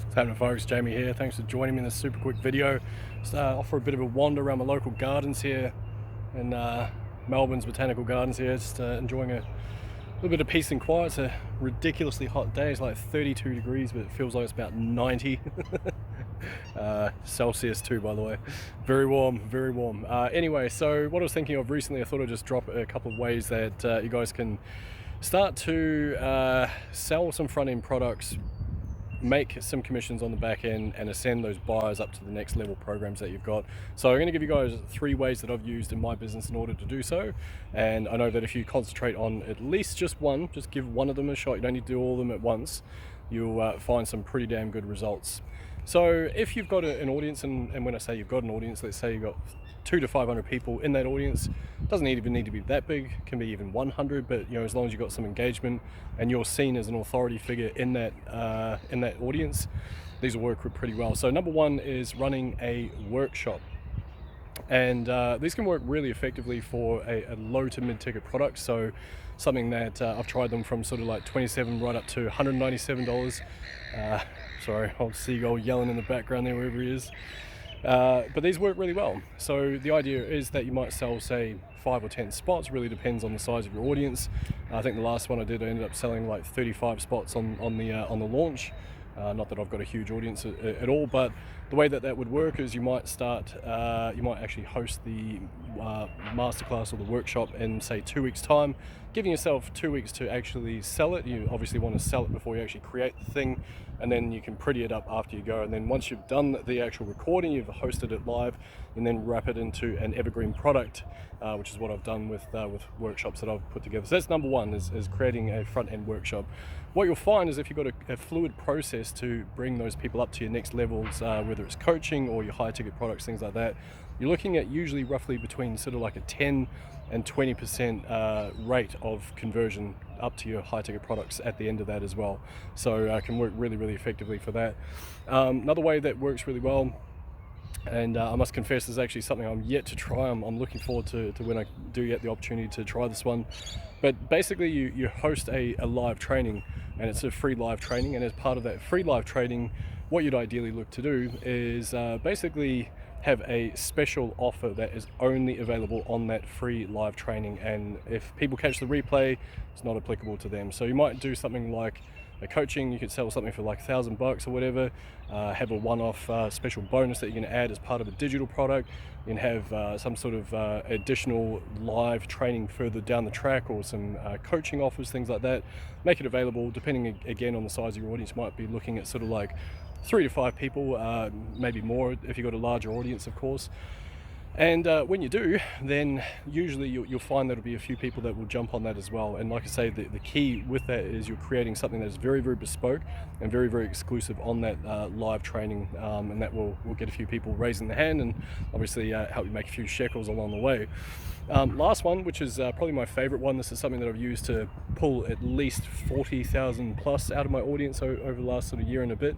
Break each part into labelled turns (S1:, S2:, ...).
S1: What's happening, folks? Jamie here. Thanks for joining me in this super quick video. Just offer a bit of a wander around my local gardens here in Melbourne's botanical gardens here. Just enjoying a little bit of peace and quiet. It's a ridiculously hot day. It's like 32 degrees, but it feels like it's about 90 Celsius too, by the way. Very warm, very warm. Anyway, so what I was thinking of recently, I thought I'd just drop a couple of ways that you guys can start to sell some front-end products, make some commissions on the back end, and ascend those buyers up to the next level programs that you've got. So I'm going to give you guys 3 ways that I've used in my business in order to do so. And I know that if you concentrate on at least just one, just give one of them a shot, you don't need to do all of them at once, you'll find some pretty damn good results. So if you've got an audience, and when I say you've got an audience, let's say you've got 200 to 500 people in that audience. It doesn't even need to be that big, it can be even 100, but as long as you've got some engagement and you're seen as an authority figure in that audience, these will work pretty well. So number 1 is running a workshop. And these can work really effectively for a low to mid ticket product. So something that I've tried them from sort of like $27 right up to $197. Sorry, old seagull yelling in the background there, wherever he is. But these work really well. So the idea is that you might sell, say, 5 or 10 spots. Really depends on the size of your audience. I think the last one I did, I ended up selling like 35 spots on the launch. Not that I've got a huge audience at all, but the way that would work is you might actually host the masterclass or the workshop in, say, 2 weeks time, giving yourself 2 weeks to actually sell it. You obviously want to sell it before you actually create the thing, and then you can pretty it up after you go. And then once you've done the actual recording, you've hosted it live, and then wrap it into an evergreen product, which is what I've done with workshops that I've put together. So that's number 1, is creating a front-end workshop. What you'll find is if you've got a fluid process to bring those people up to your next levels, whether it's coaching or your high-ticket products, things like that, you're looking at usually roughly between sort of like a 10 and 20% rate of conversion up to your high-ticket products at the end of that as well. So it can work really, really effectively for that. Another way that works really well, and I must confess, this is actually something I'm yet to try. I'm looking forward to when I do get the opportunity to try this one. But basically you host a live training, and it's a free live training, and as part of that free live training, what you'd ideally look to do is basically have a special offer that is only available on that free live training, and if people catch the replay, it's not applicable to them. So you might do something like a coaching. You could sell something for like $1,000 or whatever, have a one-off special bonus that you can add as part of a digital product. You can have some sort of additional live training further down the track, or some coaching offers, things like that. Make it available, depending again on the size of your audience. You might be looking at sort of like 3 to 5 people, maybe more if you've got a larger audience, of course. And when you do, then usually you'll find there'll be a few people that will jump on that as well. And like I say, the key with that is you're creating something that is very, very bespoke and very, very exclusive on that live training, and that will get a few people raising their hand, and obviously help you make a few shekels along the way. Last one, which is probably my favorite one. This is something that I've used to pull at least 40,000 plus out of my audience over the last sort of year and a bit.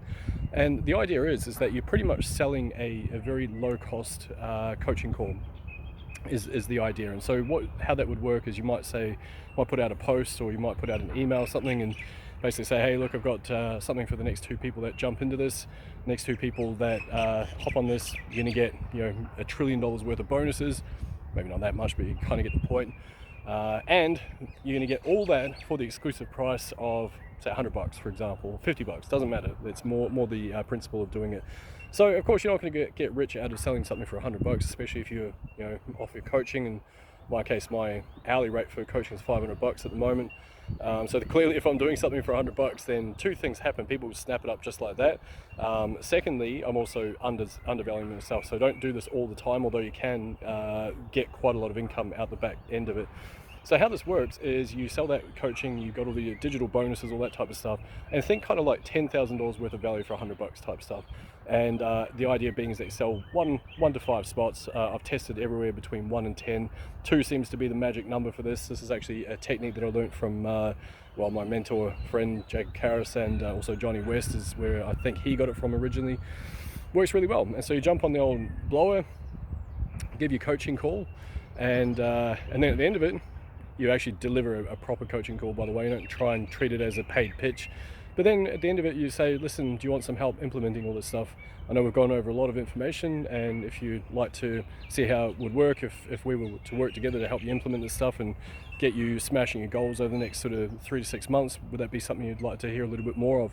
S1: And the idea is that you're pretty much selling a very low cost coaching call is the idea. And so how that would work is you might put out a post, or you might put out an email or something, and basically say, hey, look, I've got something for the next 2 people that jump into this. Next 2 people that hop on this, you're gonna get $1 trillion worth of bonuses. Maybe not that much, but you kind of get the point. And you're gonna get all that for the exclusive price of, say, $100, for example, $50, doesn't matter. It's more the principle of doing it. So of course you're not going to get rich out of selling something for $100, especially if you're offer coaching. And in my case, my hourly rate for coaching is $500 at the moment. So clearly, if I'm doing something for $100, then 2 things happen. People will snap it up just like that. Secondly, I'm also undervaluing myself. So don't do this all the time, although you can get quite a lot of income out the back end of it. So how this works is you sell that coaching, you've got all the digital bonuses, all that type of stuff, and think kind of like $10,000 worth of value for $100 type stuff. And the idea being is that you sell 1 to 5 spots. I've tested everywhere between 1 and 10. 2 seems to be the magic number for this. This is actually a technique that I learned from my mentor friend Jacob Karras, and also Johnny West is where I think he got it from originally. Works really well. And so you jump on the old blower, give your coaching call, and then at the end of it, you actually deliver a proper coaching call, by the way. You don't try and treat it as a paid pitch. But then at the end of it, you say, listen, do you want some help implementing all this stuff? I know we've gone over a lot of information, and if you'd like to see how it would work, if we were to work together to help you implement this stuff and get you smashing your goals over the next sort of 3 to 6 months, would that be something you'd like to hear a little bit more of?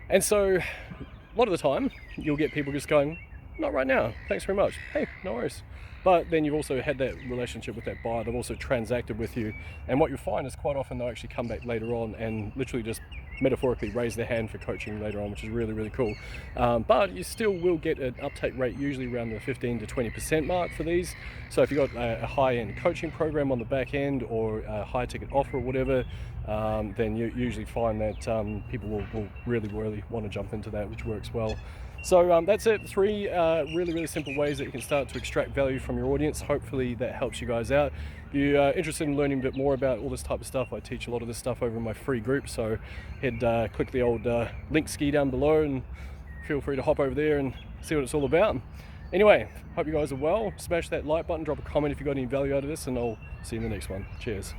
S1: And so a lot of the time, you'll get people just going, not right now, thanks very much. Hey, no worries. But then you've also had that relationship with that buyer. They've also transacted with you. And what you'll find is quite often they'll actually come back later on and literally just metaphorically raise their hand for coaching later on, which is really, really cool. But you still will get an uptake rate usually around the 15 to 20% mark for these. So if you've got a high-end coaching program on the back end or a high-ticket offer or whatever, then you usually find that people will really, really want to jump into that, which works well. So that's it. 3 really, really simple ways that you can start to extract value from your audience. Hopefully that helps you guys out. If you're interested in learning a bit more about all this type of stuff, I teach a lot of this stuff over in my free group. So click the old link ski down below and feel free to hop over there and see what it's all about. Anyway, hope you guys are well. Smash that like button, drop a comment if you got any value out of this, and I'll see you in the next one. Cheers.